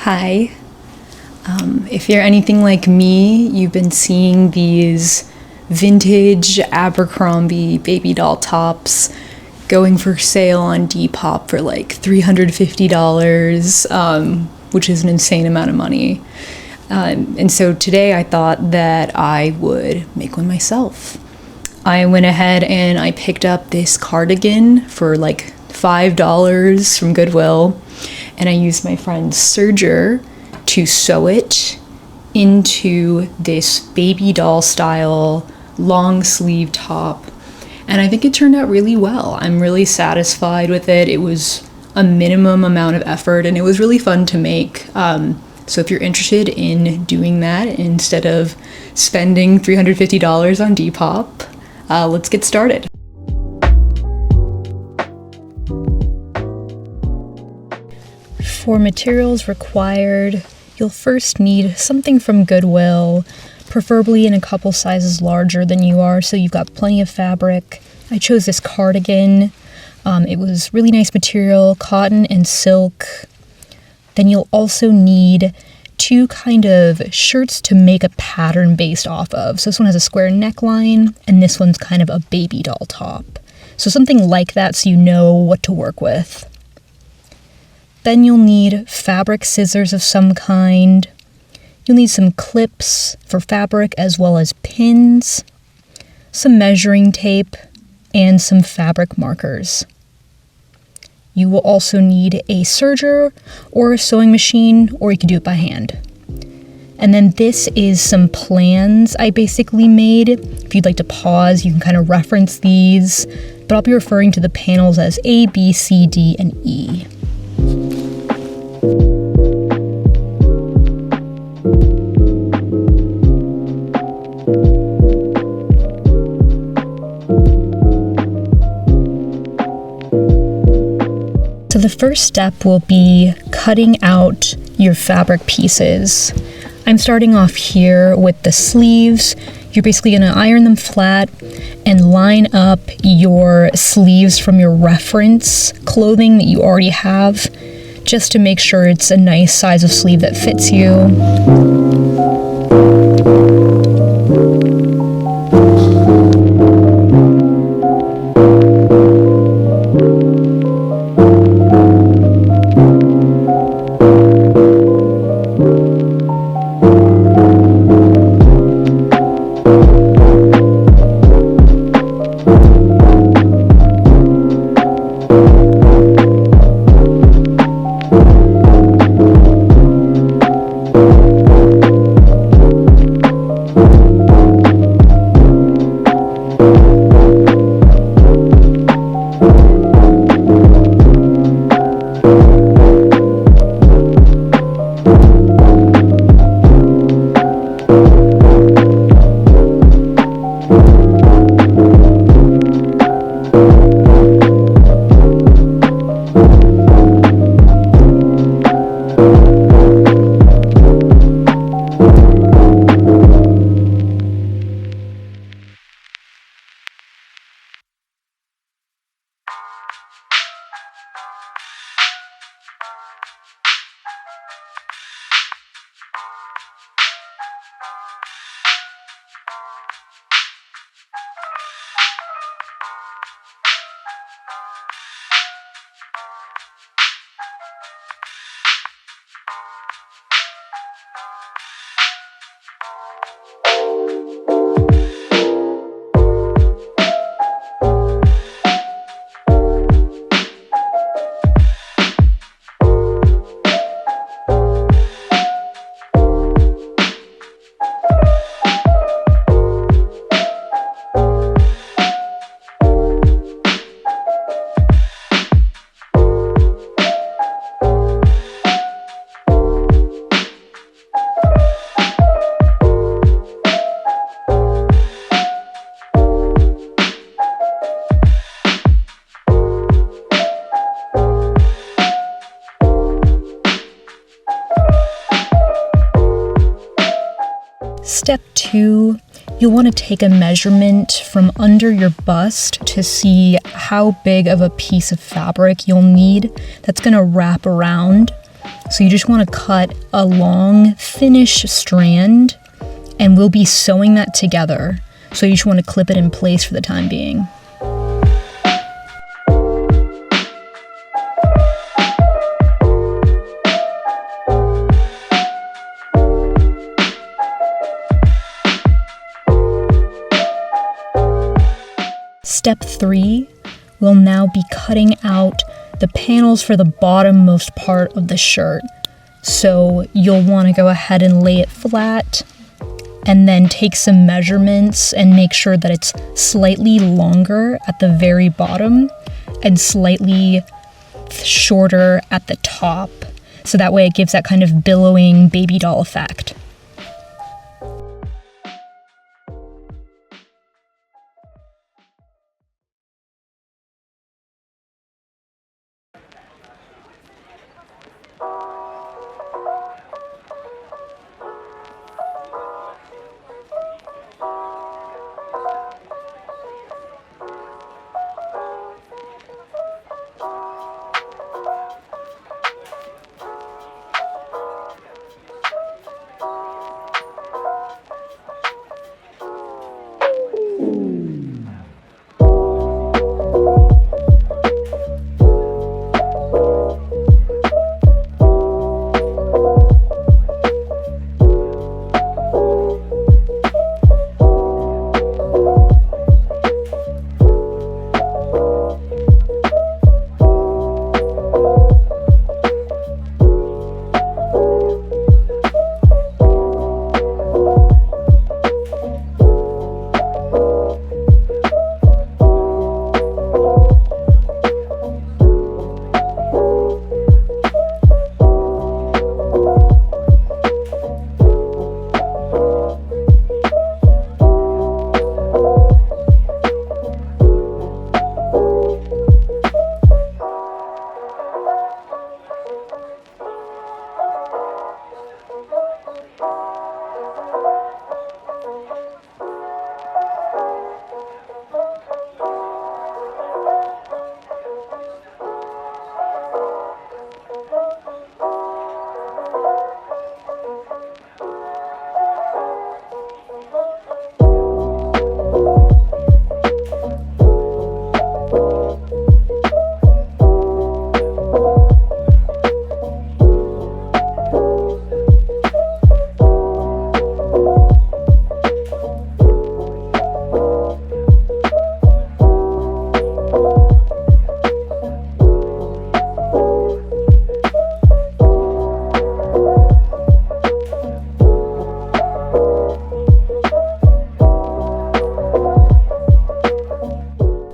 Hi. If you're anything like me, you've been seeing these vintage Abercrombie Babydoll tops going for sale on Depop for like $350, which is an insane amount of money. And so today I thought that I would make one myself. I went ahead and I picked up this cardigan for like $5 from Goodwill, and I used my friend's Serger to sew it into this baby doll style long sleeve top, and I think it turned out really well. I'm really satisfied with it. It was a minimum amount of effort and it was really fun to make. So if you're interested in doing that instead of spending $350 on Depop, let's get started. For materials required, you'll first need something from Goodwill, preferably in a couple sizes larger than you are, so you've got plenty of fabric. I chose this cardigan. It was really nice material, cotton and silk. Then you'll also need two kind of shirts to make a pattern based off of. So this one has a square neckline, and this one's kind of a baby doll top. So something like that so you know what to work with. Then you'll need fabric scissors of some kind. You'll need some clips for fabric as well as pins, some measuring tape, and some fabric markers. You will also need a serger or a sewing machine, or you can do it by hand. And then this is some plans I basically made. If you'd like to pause, you can kind of reference these, but I'll be referring to the panels as A, B, C, D, and E. So the first step will be cutting out your fabric pieces. I'm starting off here with the sleeves. You're basically going to iron them flat and line up your sleeves from your reference clothing that you already have, just to make sure it's a nice size of sleeve that fits you. Step 2, you'll want to take a measurement from under your bust to see how big of a piece of fabric you'll need that's going to wrap around. So you just want to cut a long, thinnish strand, and we'll be sewing that together. So you just want to clip it in place for the time being. Step 3, we'll now be cutting out the panels for the bottommost part of the shirt. So you'll want to go ahead and lay it flat and then take some measurements and make sure that it's slightly longer at the very bottom and slightly shorter at the top. So that way it gives that kind of billowing baby doll effect.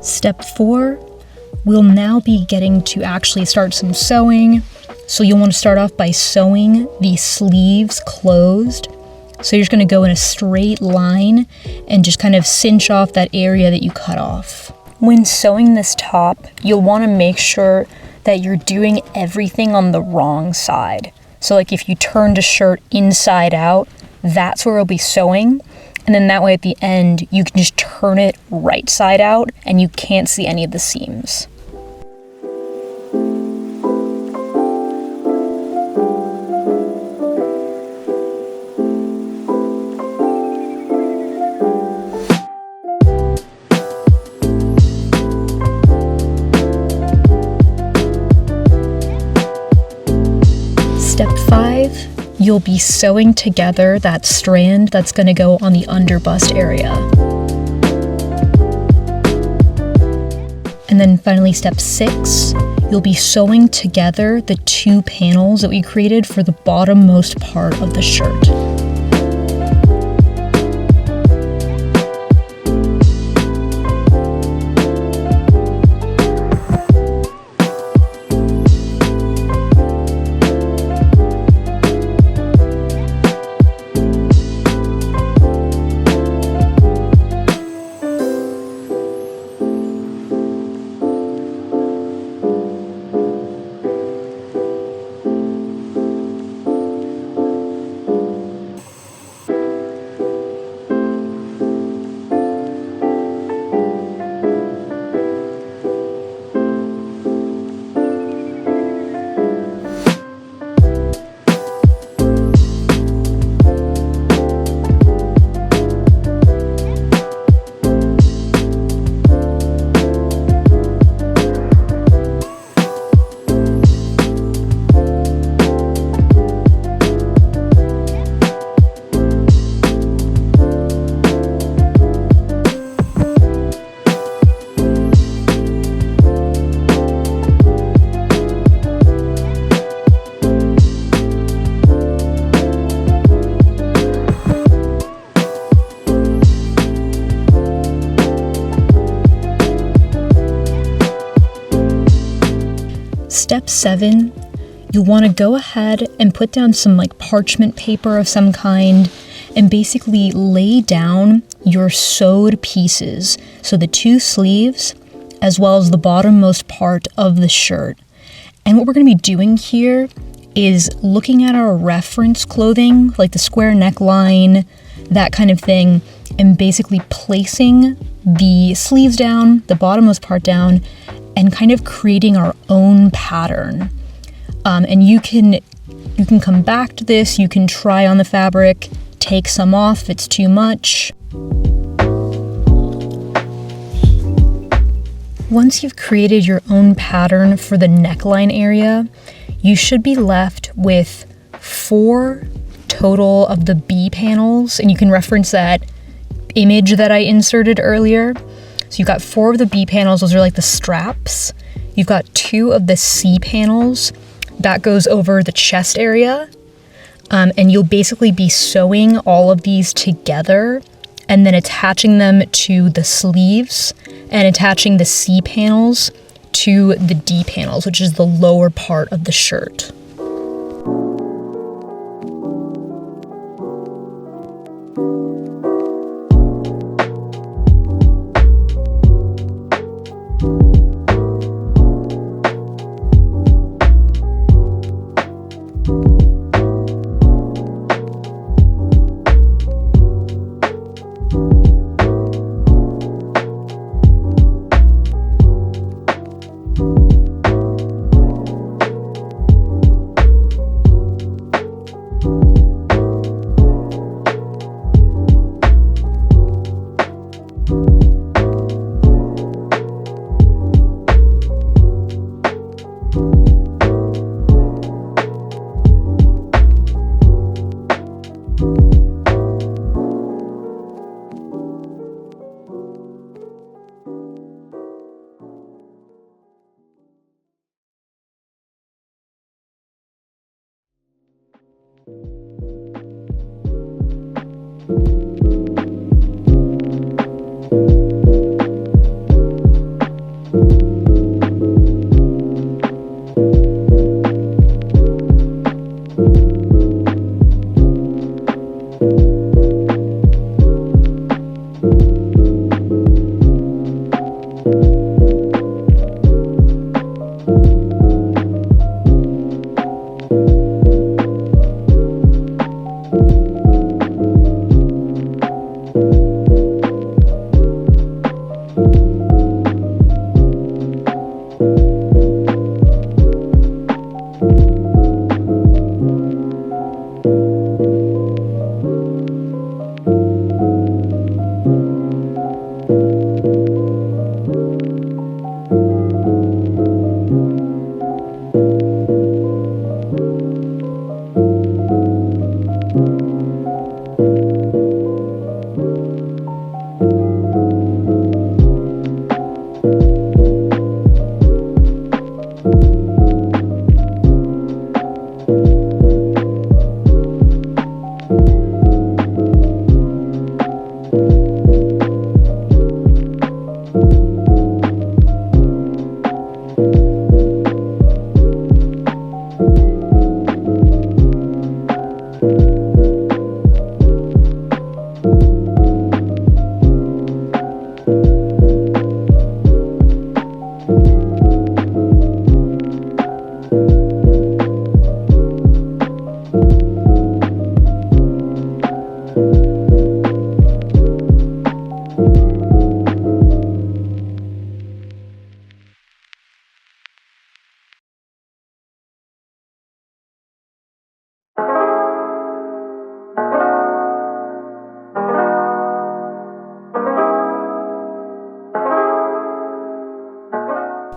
Step 4, we'll now be getting to actually start some sewing. So you'll want to start off by sewing the sleeves closed. So you're just going to go in a straight line and just kind of cinch off that area that you cut off. When sewing this top, you'll want to make sure that you're doing everything on the wrong side. So like if you turned a shirt inside out, that's where we'll be sewing. And then that way at the end, you can just turn it right side out and you can't see any of the seams. Step 5. You'll be sewing together that strand that's going to go on the underbust area. And then finally, step 6, you'll be sewing together the 2 panels that we created for the bottommost part of the shirt. Step 7, you'll want to go ahead and put down some like parchment paper of some kind and basically lay down your sewed pieces. So the 2 sleeves as well as the bottommost part of the shirt. And what we're going to be doing here is looking at our reference clothing, like the square neckline, that kind of thing, and basically placing the sleeves down, the bottommost part down, and kind of creating our own pattern. And you can come back to this, you can try on the fabric, take some off if it's too much. Once you've created your own pattern for the neckline area, you should be left with 4 total of the B panels, and you can reference that image that I inserted earlier. So you've got 4 of the B panels, those are like the straps. You've got 2 of the C panels, that goes over the chest area. And you'll basically be sewing all of these together and then attaching them to the sleeves and attaching the C panels to the D panels, which is the lower part of the shirt.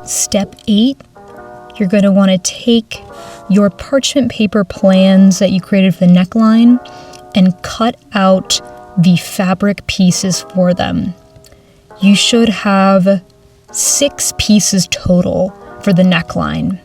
Step 8, you're going to want to take your parchment paper plans that you created for the neckline and cut out the fabric pieces for them. You should have 6 pieces total for the neckline.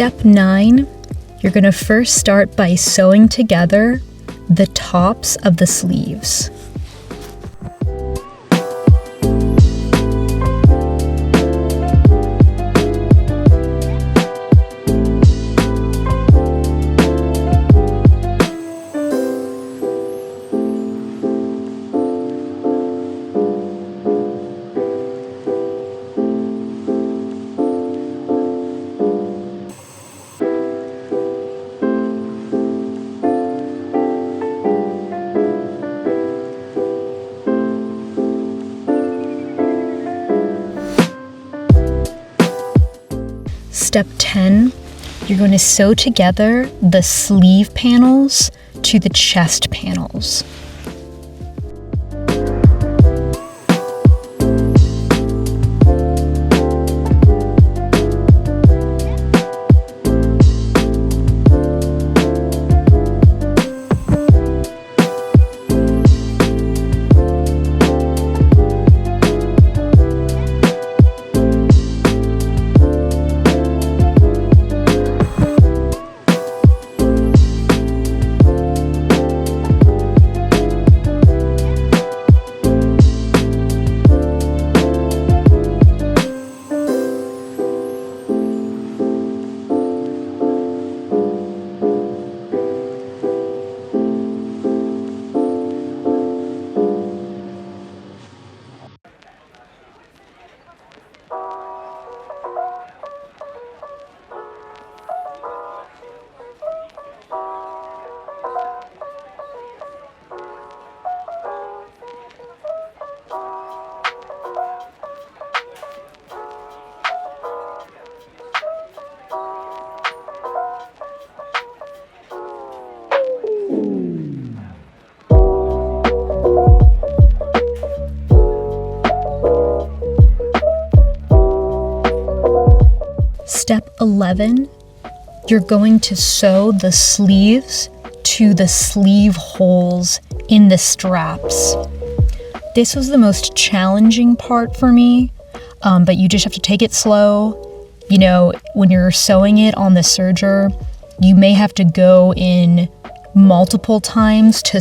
Step 9, you're going to first start by sewing together the tops of the sleeves. Step 10, you're going to sew together the sleeve panels to the chest panels. Step 11, you're going to sew the sleeves to the sleeve holes in the straps. This was the most challenging part for me, but you just have to take it slow. You know, when you're sewing it on the serger, you may have to go in multiple times to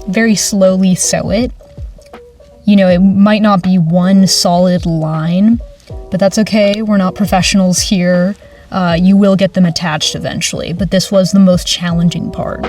very slowly sew it. You know, it might not be one solid line, but that's okay. We're not professionals here. You will get them attached eventually, but this was the most challenging part.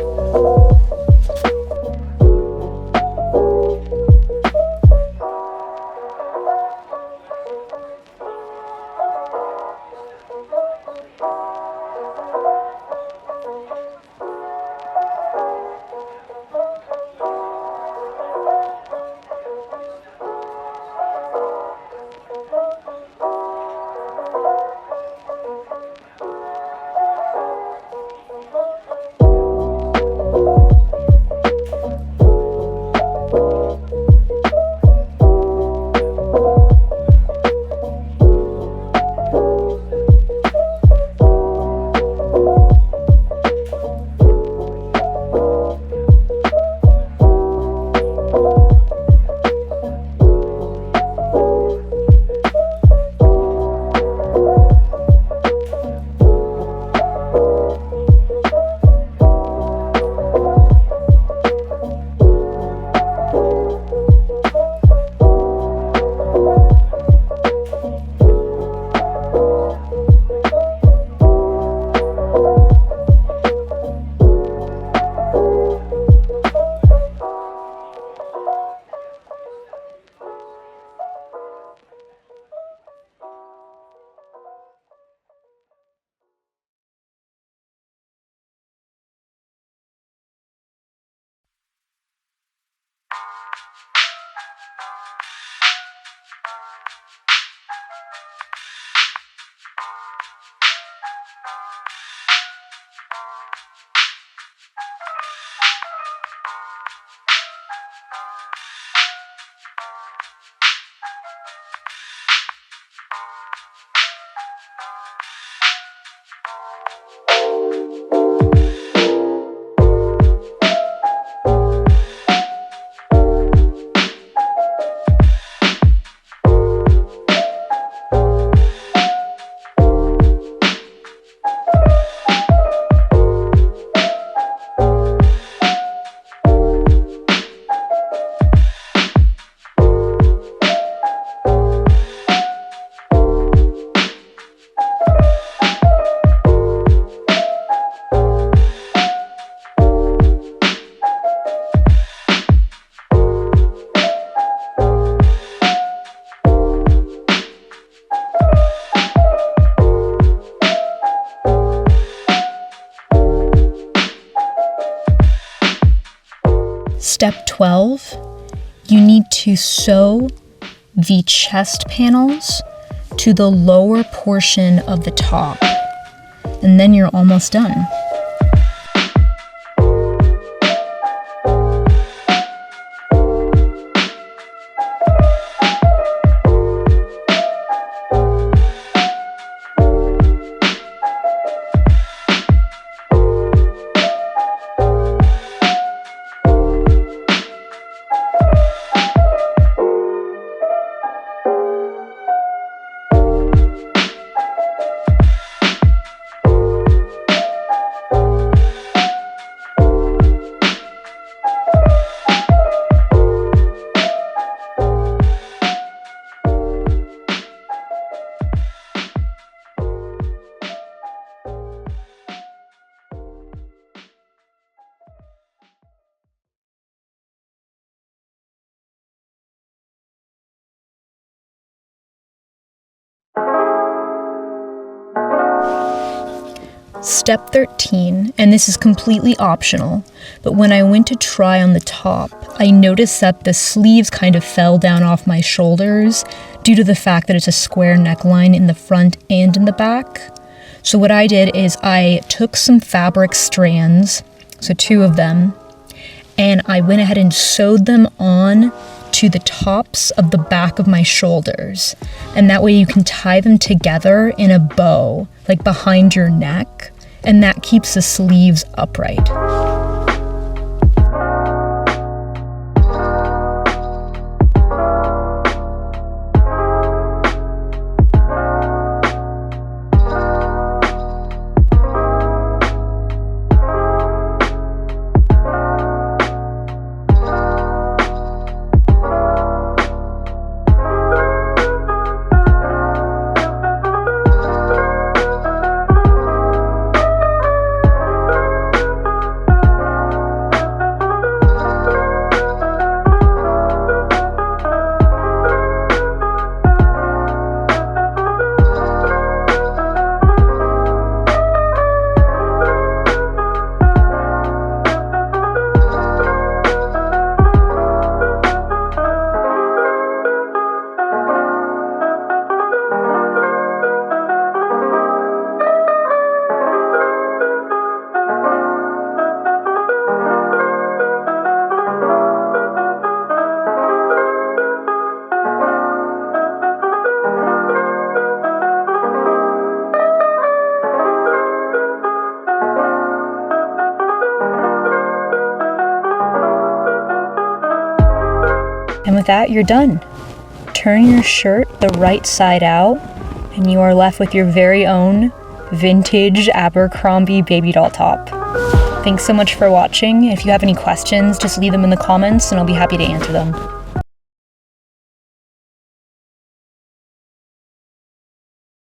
12, you need to sew the chest panels to the lower portion of the top, and then you're almost done. Step 13, and this is completely optional, but when I went to try on the top, I noticed that the sleeves kind of fell down off my shoulders due to the fact that it's a square neckline in the front and in the back. So what I did is I took some fabric strands, so 2 of them, and I went ahead and sewed them on to the tops of the back of my shoulders. And that way you can tie them together in a bow, like behind your neck, and that keeps the sleeves upright. And with that, you're done. Turn your shirt the right side out, and you are left with your very own vintage Abercrombie Babydoll top. Thanks so much for watching. If you have any questions, just leave them in the comments and I'll be happy to answer them.